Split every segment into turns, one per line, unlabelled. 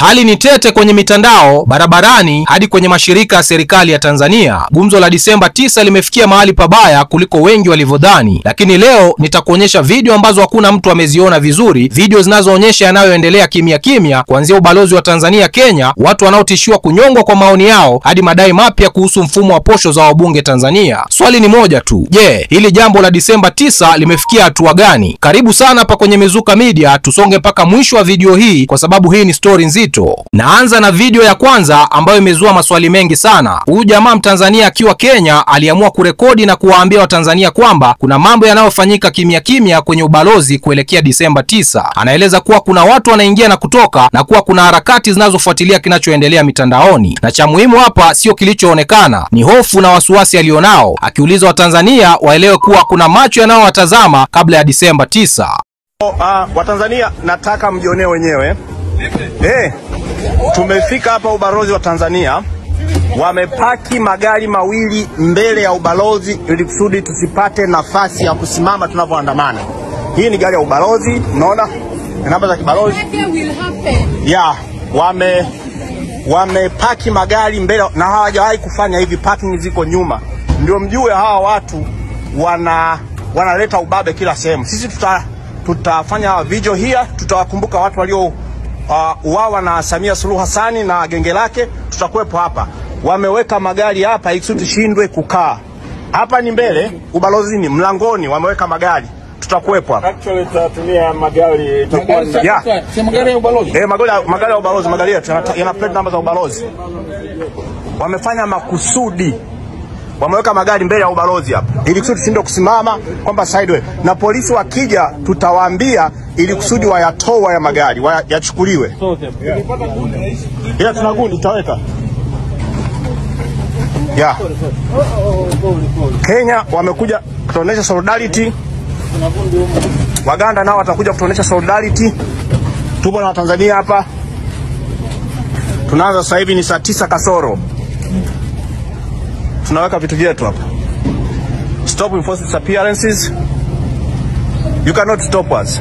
Hali ni tete kwenye mitandao, barabarani hadi kwenye mashirika ya serikali ya Tanzania. Gumzo la Disemba 9 limefikia mahali pabaya kuliko wengi walivyodhani. Lakini leo nitakuonyesha video ambazo hakuna mtu ameziona vizuri, video zinazoonyesha yanayoendelea kimya kimya, kuanzia ubalozi wa Tanzania Kenya, watu wanaotishiwa kunyongwa kwa maoni yao, hadi madai mapya kuhusu mfumo wa posho za wabunge Tanzania. Swali ni moja tu. Je, hili jambo la Disemba 9 limefikia hatua gani? Karibu sana hapa kwenye Mizuka Media, tusonge mpaka mwisho wa video hii kwa sababu hii ni story nzito. Naanza na video ya kwanza ambayo imezua maswali mengi sana. Huyu jamaa Mtanzania akiwa Kenya aliamua kurekodi na kuwaambia Watanzania kwamba kuna mambo yanayofanyika kimya kimya kwenye ubalozi kuelekea Disemba 9. Anaeleza kuwa kuna watu wanaingia na kutoka na kuwa kuna harakati zinazofuatilia kinachoendelea mitandaoni. Na cha muhimu hapa sio kilichoonekana, ni hofu na wasiwasi alionao, akiuliza Watanzania waelewe kuwa kuna macho yanayowatazama kabla ya Disemba 9.
Watanzania, nataka mjionee wenyewe. Tumefika hapa ubalozi wa Tanzania, wamepaki magari mawili mbele ya ubalozi ili kusudi tusipate nafasi ya kusimama tunapoandamana. Hii ni gari ya ubalozi, unaona namba za kibalozi. Wamepaki magari mbele na hawajawahi kufanya hivi, parking ziko nyuma. Ndio mjue hawa watu wanaleta ubabe kila sehemu. Sisi tutafanya video hii, tutawakumbuka watu walio uwawa na Samia Suluhu Hassan na genge lake. Tutakuwepo hapa. Wameweka magari hapa ili tushindwe kukaa. Hapa ni mbele, ubalozi ni mlangoni, wameweka magari. Tutakuwepo hapa.
Actually tutatumia magari itakuwa si magari ya ubalozi.
Magari ya ubalozi, magari yetu yana plate number za ubalozi. Wamefanya makusudi. Wameweka magari mbele ya ubalozi hapa ili kusudi tushindwe kusimama kwamba sideway. Na polisi wakija tutawaambia ili kusudi wayatoa ya magari, yachukuliwe. Tuna gundi tutaweka. Kenya wamekuja kutuonesha solidarity. Waganda nao watakuja kutuonesha solidarity. Tupo na Watanzania hapa. Tunaanza sasa hivi, ni saa 9 kasoro. Tunaweka vitu vyetu hapa. Stop enforced disappearances. You cannot stop us.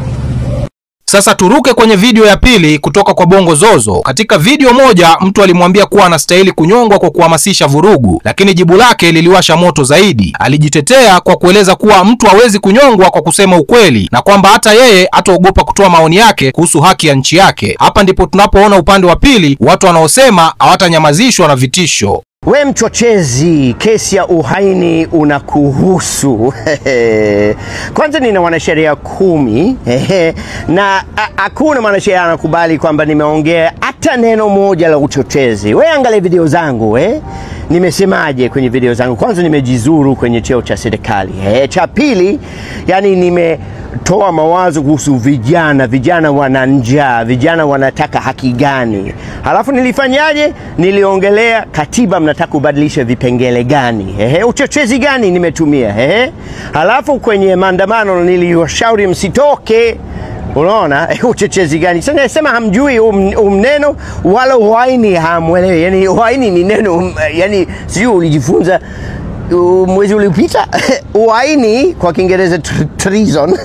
Sasa turuke kwenye video ya pili kutoka kwa Bongo Zozo. Katika video moja mtu alimwambia kuwa anastahili kunyongwa kwa kuhamasisha vurugu, lakini jibu lake liliwasha moto zaidi. Alijitetea kwa kueleza kuwa mtu hawezi kunyongwa kwa kusema ukweli, na kwamba hata yeye hataogopa kutoa maoni yake kuhusu haki ya nchi yake. Hapa ndipo tunapoona upande wa pili, watu wanaosema hawatanyamazishwa na vitisho.
We mchochezi, kesi ya uhaini unakuhusu. Kwanza nina wanasheria 10 na hakuna mwanasheria anakubali kwamba nimeongea hata neno moja la uchochezi. We angalia video zangu, nimesemaje kwenye video zangu? Kwanza nimejizuru kwenye cheo cha serikali. Cha pili, yani nimetoa mawazo kuhusu vijana wana njaa, vijana wanataka haki gani. Halafu nilifanyaje? Niliongelea katiba, mnataka kubadilisha vipengele gani? Uchochezi gani nimetumia? Halafu kwenye maandamano niliwashauri msitoke. Unaona uchochezi gani? Sasa nasema hamjui neno wala uhaini hamwelewi. Yani uhaini ni neno, yani sio ulijifunza mwezi uliopita. Uhaini kwa Kiingereza treason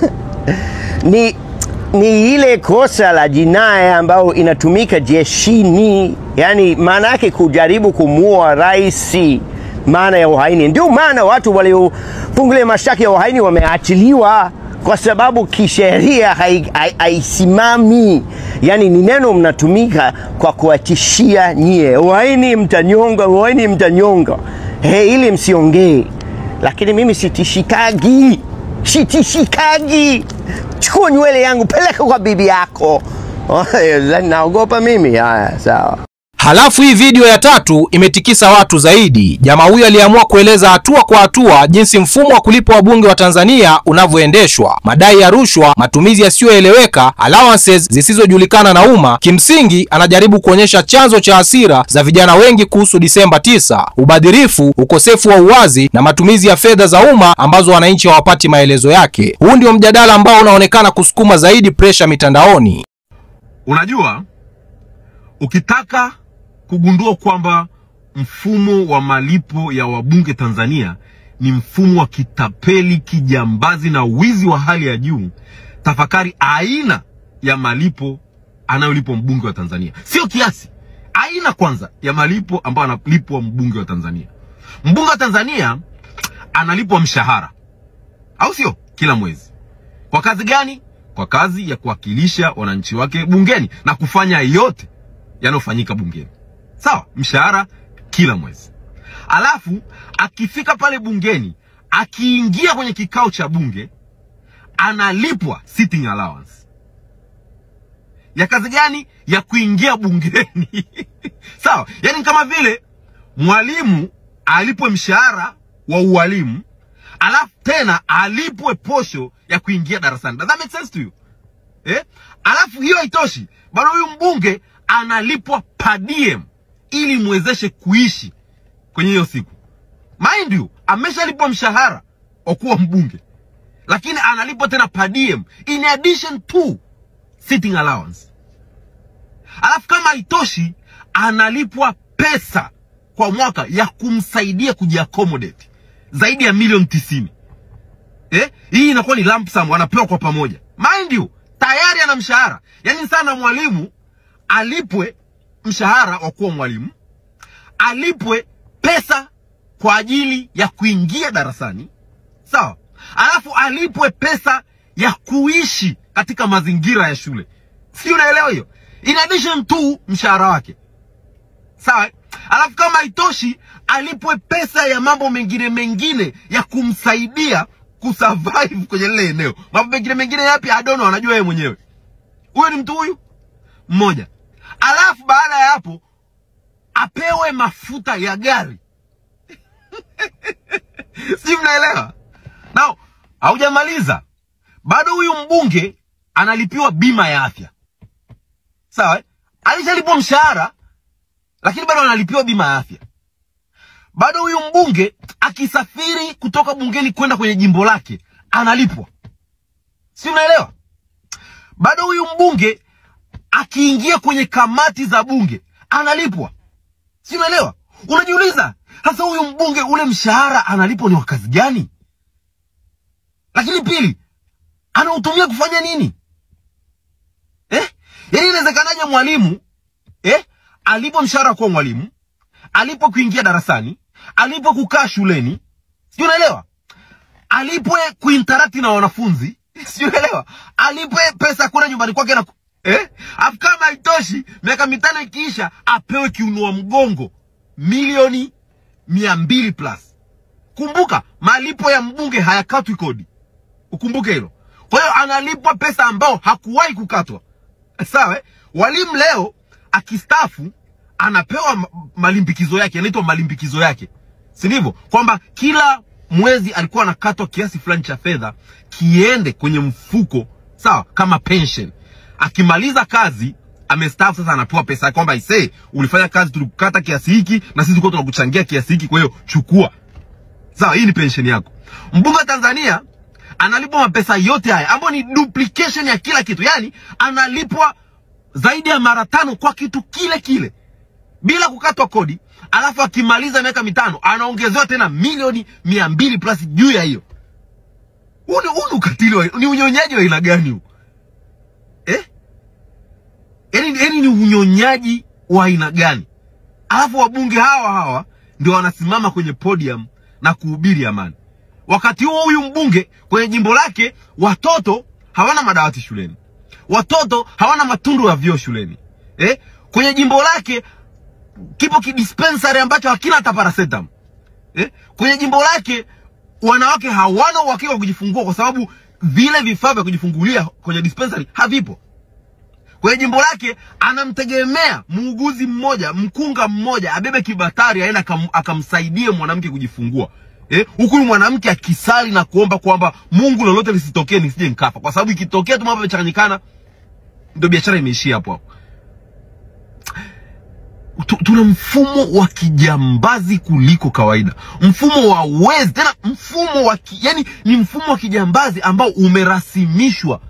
ni ile kosa la jinai ambao inatumika jeshini. Yani maana yake kujaribu kumuua rais, maana ya uhaini. Ndio maana watu waliofungulia mashtaka ya uhaini wameachiliwa, kwa sababu kisheria haisimami. Yani ni neno mnatumika kwa kuatishia nyie. Uhaini mtanyonga, uhaini mtanyonga. Ili msiongee. Lakini mimi sitishikagi. Chukua nywele yangu peleka kwa bibi yako. Naogopa mimi. Haya, sawa.
Halafu hii video ya tatu imetikisa watu zaidi. Jamaa huyu aliamua kueleza hatua kwa hatua jinsi mfumo wa kulipa wabunge wa Tanzania unavyoendeshwa. Madai ya rushwa, matumizi yasiyoeleweka, allowances zisizojulikana na umma. Kimsingi anajaribu kuonyesha chanzo cha hasira za vijana wengi kuhusu Disemba 9, ubadhirifu, ukosefu wa uwazi na matumizi ya fedha za umma ambazo wananchi hawapati maelezo yake. Huu ndio mjadala ambao unaonekana kusukuma zaidi pressure mitandaoni.
Unajua, ukitaka kugundua kwamba mfumo wa malipo ya wabunge Tanzania ni mfumo wa kitapeli, kijambazi na wizi wa hali ya juu, tafakari aina ya malipo anayolipwa mbunge wa Tanzania. Sio kiasi. Aina kwanza ya malipo ambayo analipwa mbunge wa Tanzania. Mbunge wa Tanzania analipwa mshahara, au sio? Kila mwezi. Kwa kazi gani? Kwa kazi ya kuwakilisha wananchi wake bungeni na kufanya yote yanayofanyika bungeni. Sawa? Mshahara kila mwezi. Alafu akifika pale bungeni, akiingia kwenye kikao cha bunge, analipwa sitting allowance. Ya kazi gani? Ya kuingia bungeni. Sawa? Yaani kama vile mwalimu alipwe mshahara wa ualimu, alafu tena alipwe posho ya kuingia darasani. Does that make sense to you? Alafu hiyo haitoshi. Bado huyu mbunge analipwa per diem ili muwezeshe kuishi kwenye hiyo siku. Mind you, ameshalipwa mshahara wa kuwa mbunge, lakini analipwa tena per diem in addition to sitting allowance. Alafu kama haitoshi, analipwa pesa kwa mwaka ya kumsaidia kujiaccommodate zaidi ya milioni 90. Hii inakuwa ni lump sum, wanapewa kwa pamoja. Mind you, tayari ana mshahara. Yaani sana mwalimu alipwe mshahara wa kuwa mwalimu, alipwe pesa kwa ajili ya kuingia darasani, sawa? Alafu alipwe pesa ya kuishi katika mazingira ya shule. Si unaelewa hiyo? In addition to mshahara wake. Sawa? Alafu kama haitoshi, alipwe pesa ya mambo mengine ya kumsaidia kusurvive kwenye lile eneo. Mambo mengine yapi? I don't know, anajua yeye mwenyewe. Huyo ni mtu huyu mmoja. Alafu baada ya hapo apewe mafuta ya gari. Si mnaelewa? Now, haujamaliza. Bado huyu mbunge analipiwa bima ya afya. Sawa? Alishalipwa mshahara, lakini bado analipiwa bima ya afya. Bado huyu mbunge akisafiri kutoka bungeni kwenda kwenye jimbo lake, analipwa. Si unaelewa? Bado huyu mbunge akiingia kwenye kamati za bunge, analipwa. Si unaelewa? Unajiuliza, sasa huyu mbunge ule mshahara analipwa ni wa kazi gani? Lakini pili, anautumia kufanya nini? Yaani inawezekanaje mwalimu alipo mshahara kwa mwalimu, alipo kuingia darasani, alipo kukaa shuleni, si unaelewa? Alipwe kuinteract na wanafunzi, si unaelewa? Alipwe pesa kuna nyumbani kwake na afu kama haitoshi, miaka 5 ikiisha, apewe kiunua mgongo milioni 200 plus. Kumbuka, malipo ya mbunge hayakatwi kodi. Ukumbuke hilo. Kwa hiyo analipwa pesa ambao hakuwahi kukatwa. Sawa? Walimu leo akistaafu anapewa malimbikizo yake, yanaitwa malimbikizo yake. Si ndivyo? Kwamba kila mwezi alikuwa anakatwa kiasi fulani cha fedha kiende kwenye mfuko, sawa, kama pension. Akimaliza kazi, amestaafu, sasa anapewa pesa kwamba isee, ulifanya kazi, tulikukata kiasi hiki na sisi tulikuwa tunakuchangia kiasi hiki, kwa hiyo chukua. Sawa, hii ni pension yako. Mbunge wa Tanzania analipwa mapesa yote haya ambayo ni duplication ya kila kitu. Yaani analipwa zaidi ya mara 5 kwa kitu kile kile bila kukatwa kodi. Alafu akimaliza miaka 5 anaongezewa tena milioni 200 plus juu ya hiyo. Huu ukatili ni unyonyaji wa aina gani huu? Yaani ni unyonyaji wa aina gani? Alafu wabunge hawa ndio wanasimama kwenye podium na kuhubiri amani. Wakati huo huyu mbunge kwenye jimbo lake, watoto hawana madawati shuleni, watoto hawana matundu ya vyoo shuleni. Kwenye jimbo lake kipo kidispensary ambacho hakina hata paracetamol. Kwenye jimbo lake wanawake hawana uhakika wa kujifungua kwa sababu vile vifaa vya kujifungulia kwenye dispensary havipo. Kwenye jimbo lake anamtegemea muuguzi mmoja, mkunga mmoja abebe kibatari aenda akamsaidie mwanamke kujifungua. Huku mwanamke akisali na kuomba kwamba Mungu lolote lisitokee nisije nikafa, kwa sababu ikitokea tu mambo yamechanganyikana ndio biashara imeishia hapo. Tuna mfumo wa kijambazi kuliko kawaida. Mfumo wa wezi, tena mfumo wa yani ni mfumo wa kijambazi ambao umerasimishwa,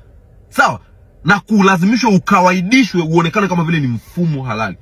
sawa, na kulazimishwa ukawaidishwe uonekane kama vile ni mfumo halali.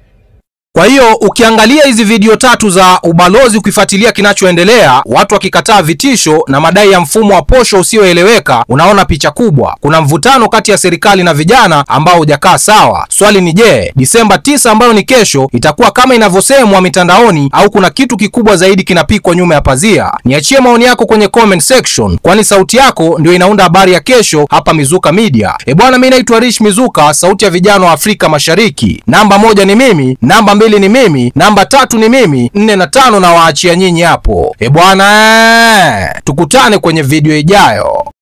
Kwa hiyo ukiangalia hizi video tatu za ubalozi, ukifuatilia kinachoendelea, watu wakikataa vitisho na madai ya mfumo wa posho usioeleweka, unaona picha kubwa. Kuna mvutano kati ya serikali na vijana ambao hujakaa sawa. Swali ni je, Disemba 9 ambayo ni kesho itakuwa kama inavyosemwa mitandaoni au kuna kitu kikubwa zaidi kinapikwa nyuma ya pazia? Niachie maoni yako kwenye comment section, kwani sauti yako ndio inaunda habari ya kesho hapa Mizuka Media. Bwana, mimi naitwa Rich Mizuka, sauti ya vijana wa Afrika Mashariki. Namba 1 ni mimi, namba 2 ni mimi, namba 3 ni mimi, 4 na 5 na waachia nyinyi hapo. Bwana, tukutane kwenye video ijayo.